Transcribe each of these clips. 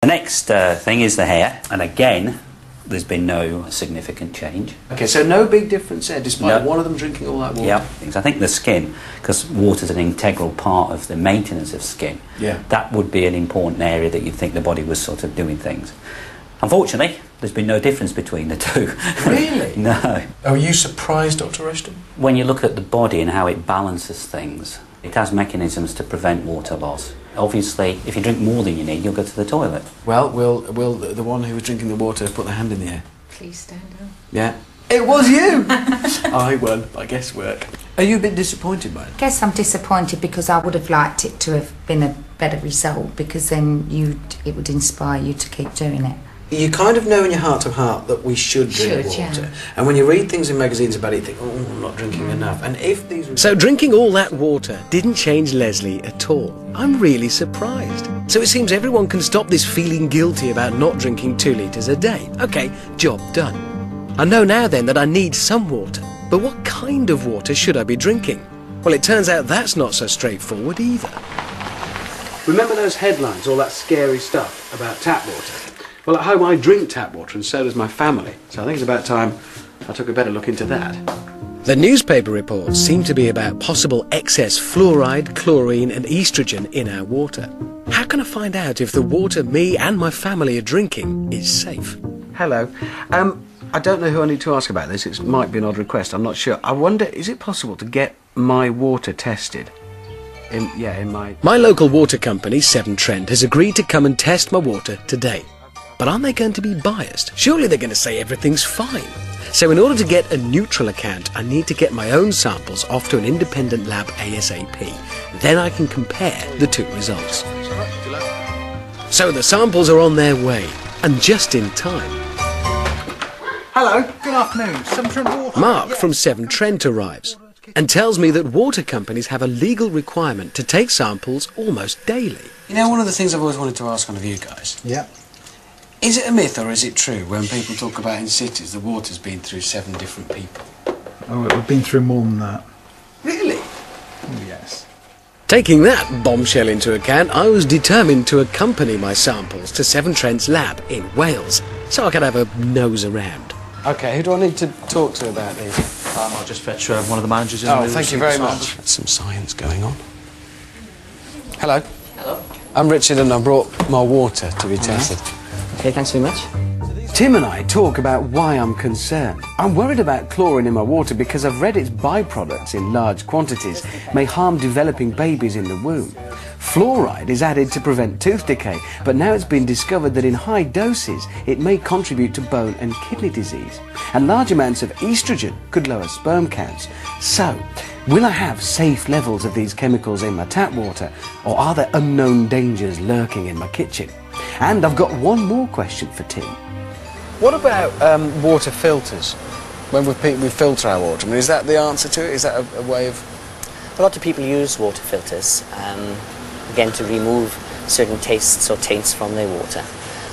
The next thing is the hair, and again, there's been no significant change. Okay, so no big difference there, despite one of them drinking all that water? Yeah, because I think the skin, because water's an integral part of the maintenance of skin, that would be an important area that you'd think the body was sort of doing things. Unfortunately, there's been no difference between the two. Really? No. Are you surprised, Dr. Rushton? When you look at the body and how it balances things, it has mechanisms to prevent water loss. Obviously, if you drink more than you need, you'll go to the toilet. Well, will the one who was drinking the water put their hand in the air? Please stand up. Yeah. It was you! I won by guesswork. Are you a bit disappointed by it? I guess I'm disappointed because I would have liked it to have been a better result, because then it would inspire you to keep doing it. You kind of know in your heart of heart that we should drink water. Yeah. And when you read things in magazines about it, you think, oh, I'm not drinking enough. And if these... So drinking all that water didn't change Leslie at all. I'm really surprised. So it seems everyone can stop this feeling guilty about not drinking 2 litres a day. OK, job done. I know now then that I need some water. But what kind of water should I be drinking? Well, it turns out that's not so straightforward either. Remember those headlines, all that scary stuff about tap water? Well, at home I drink tap water, and so does my family. So I think it's about time I took a better look into that. The newspaper reports seem to be about possible excess fluoride, chlorine and estrogen in our water. How can I find out if the water me and my family are drinking is safe? Hello. I don't know who I need to ask about this. It might be an odd request, I'm not sure. I wonder, is it possible to get my water tested? In my local water company, Severn Trent, has agreed to come and test my water today. But aren't they going to be biased? Surely they're going to say everything's fine. So in order to get a neutral account, I need to get my own samples off to an independent lab ASAP. Then I can compare the two results. So the samples are on their way, and just in time. Hello, good afternoon. Severn Trent Water. Mark from Severn Trent arrives and tells me that water companies have a legal requirement to take samples almost daily. You know, one of the things I've always wanted to ask one of you guys. Yeah. Is it a myth or is it true when people talk about in cities the water's been through 7 different people? Oh, we've been through more than that. Really? Oh, yes. Taking that bombshell into account, I was determined to accompany my samples to Severn Trent's lab in Wales, so I could have a nose around. OK, who do I need to talk to about these? I'll just fetch one of the managers in. Oh, thank you very much. That's some science going on. Hello. Hello. I'm Richard and I brought my water to be tested. Okay, thanks very much. Tim and I talk about why I'm concerned. I'm worried about chlorine in my water because I've read its byproducts in large quantities may harm developing babies in the womb. Fluoride is added to prevent tooth decay, but now it's been discovered that in high doses it may contribute to bone and kidney disease. And large amounts of estrogen could lower sperm counts. So, will I have safe levels of these chemicals in my tap water, or are there unknown dangers lurking in my kitchen? And I've got one more question for Tim. What about water filters? When we filter our water, I mean, is that the answer to it? Is that a way of... A lot of people use water filters, again, to remove certain tastes or taints from their water.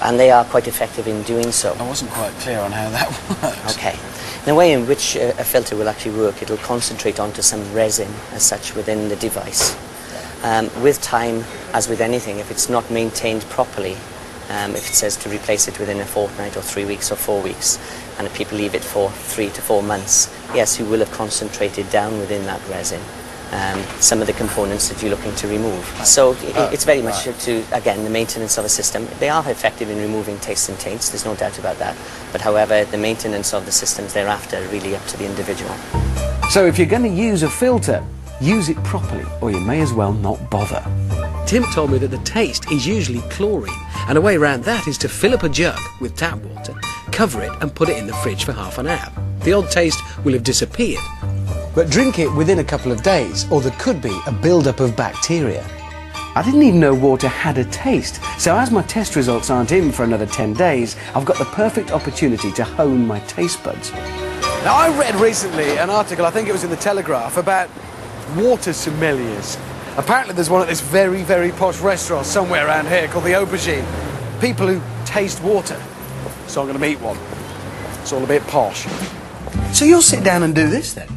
And they are quite effective in doing so. I wasn't quite clear on how that works. Okay. The way in which a filter will actually work, it'll concentrate onto some resin as such within the device. With time, as with anything, if it's not maintained properly, if it says to replace it within a fortnight or 3 weeks or 4 weeks, and if people leave it for 3 to 4 months, yes, you will have concentrated down within that resin some of the components that you're looking to remove. So it's very much to, again, the maintenance of a system. They are effective in removing tastes and taints, there's no doubt about that. But however, the maintenance of the systems thereafter are really up to the individual. So if you're going to use a filter, use it properly, or you may as well not bother. Tim told me that the taste is usually chlorine, and a way around that is to fill up a jug with tap water, cover it and put it in the fridge for half an hour. The odd taste will have disappeared. But drink it within a couple of days, or there could be a build-up of bacteria. I didn't even know water had a taste, so as my test results aren't in for another 10 days, I've got the perfect opportunity to hone my taste buds. Now, I read recently an article, I think it was in the Telegraph, about water sommeliers. Apparently there's one at this very, very posh restaurant somewhere around here called the Aubergine. People who taste water. So I'm going to meet one. It's all a bit posh. So you'll sit down and do this then?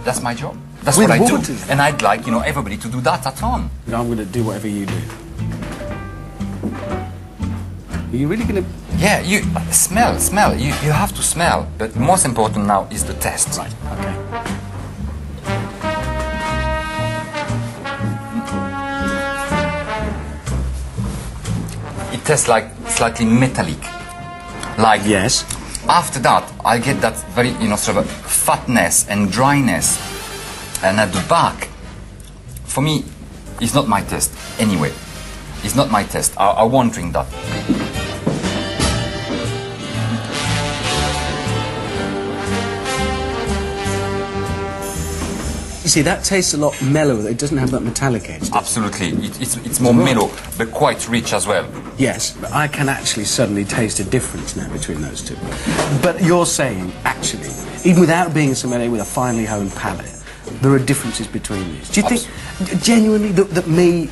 That's my job. That's what I do. And I'd like, everybody to do that at home. I'm going to do whatever you do. Are you really going to... Yeah, you smell. You have to smell. But most important now is the test. Right, okay. It tastes like slightly metallic. Like, yes. After that, I get that very, sort of fatness and dryness. And at the back, for me, it's not my taste. Anyway, it's not my taste. I won't drink that. You see, that tastes a lot mellower. It doesn't have that metallic edge. Absolutely. It's more mellow, but quite rich as well. Yes, but I can actually suddenly taste a difference now between those two. But you're saying, actually, even without being a sommelier with a finely honed palate, there are differences between these. Do you think, genuinely, that me,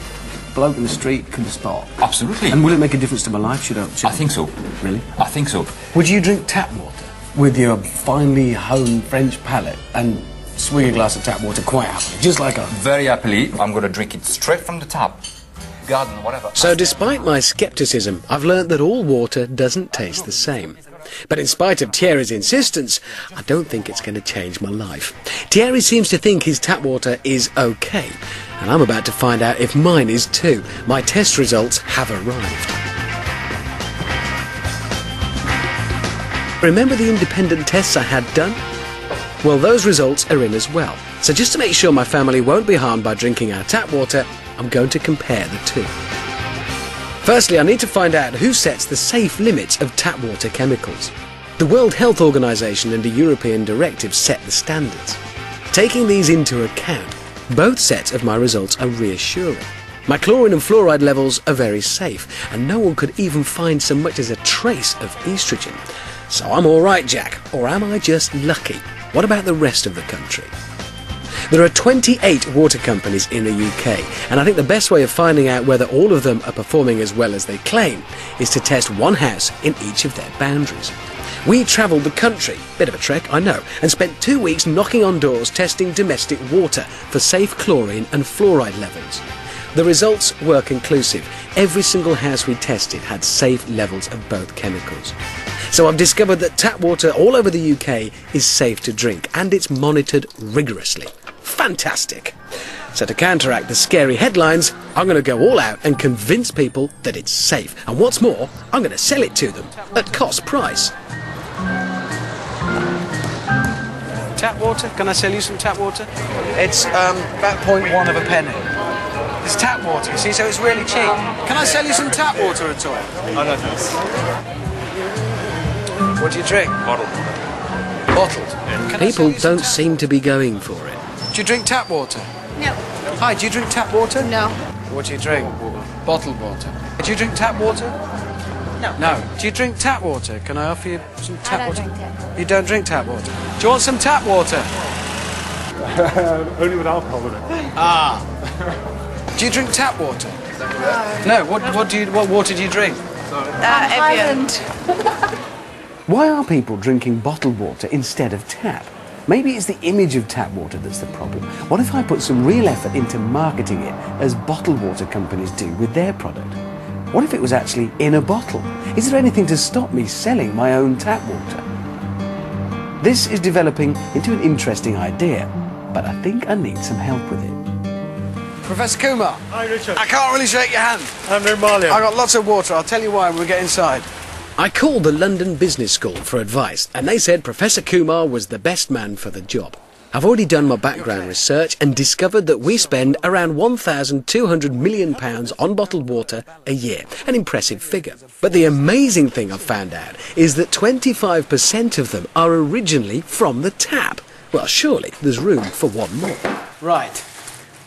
bloke in the street, can spot? Absolutely. And will it make a difference to my life? Should I think so. Really? I think so. Would you drink tap water with your finely honed French palate and swig a glass of tap water quite happily, just like us? Very happily. I'm going to drink it straight from the tap. Garden, whatever. So despite my scepticism, I've learnt that all water doesn't taste the same. But in spite of Thierry's insistence, I don't think it's going to change my life. Thierry seems to think his tap water is okay, and I'm about to find out if mine is too. My test results have arrived. Remember the independent tests I had done? Well, those results are in as well. So just to make sure my family won't be harmed by drinking our tap water, I'm going to compare the two. Firstly, I need to find out who sets the safe limits of tap water chemicals. The World Health Organization and a European directive set the standards. Taking these into account, both sets of my results are reassuring. My chlorine and fluoride levels are very safe, and no one could even find so much as a trace of estrogen. So I'm all right, Jack, or am I just lucky? What about the rest of the country? There are 28 water companies in the UK, and I think the best way of finding out whether all of them are performing as well as they claim is to test one house in each of their boundaries. We travelled the country, bit of a trek, I know, and spent 2 weeks knocking on doors testing domestic water for safe chlorine and fluoride levels. The results were conclusive. Every single house we tested had safe levels of both chemicals. So I've discovered that tap water all over the UK is safe to drink, and it's monitored rigorously. Fantastic! So to counteract the scary headlines, I'm going to go all out and convince people that it's safe. And what's more, I'm going to sell it to them at cost price. Tap water? Can I sell you some tap water? It's about 0.1 of a penny. It's tap water, you see, so it's really cheap. Can I sell you some tap water at all? Oh, no, thanks. What do you drink? Bottled. Bottled? Yeah. People don't seem to be going for it. Do you drink tap water? No. Hi, do you drink tap water? No. What do you drink? Bottled water. Do you drink tap water? No. No. Do you drink tap water? Can I offer you some tap water? I don't drink tap water. You don't drink tap water? Do you want some tap water? Only with alcohol in it. Ah. Do you drink tap water? No. What water do you drink? Evian. Why are people drinking bottled water instead of tap? Maybe it's the image of tap water that's the problem. What if I put some real effort into marketing it as bottled water companies do with their product? What if it was actually in a bottle? Is there anything to stop me selling my own tap water? This is developing into an interesting idea, but I think I need some help with it. Professor Kumar. Hi, Richard. I can't really shake your hand. I'm Nirmalia. I got lots of water. I'll tell you why when we get inside. I called the London Business School for advice, and they said Professor Kumar was the best man for the job. I've already done my background research and discovered that we spend around £1,200 million on bottled water a year. An impressive figure. But the amazing thing I've found out is that 25% of them are originally from the tap. Well, surely there's room for one more. Right.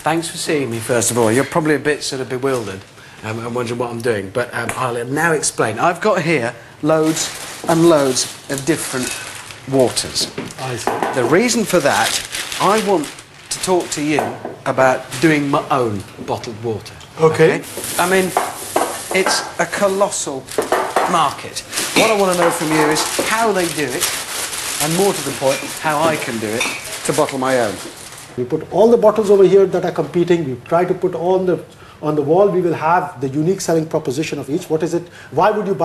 Thanks for seeing me, first of all. You're probably a bit sort of bewildered and wondering what I'm doing, but I'll now explain. I've got here loads and loads of different waters. I see. The reason for that, I want to talk to you about doing my own bottled water. Okay. I mean, it's a colossal market. What I want to know from you is how they do it, and more to the point, how I can do it to bottle my own. We put all the bottles over here that are competing. We try to put on the wall. We will have the unique selling proposition of each. What is it? Why would you buy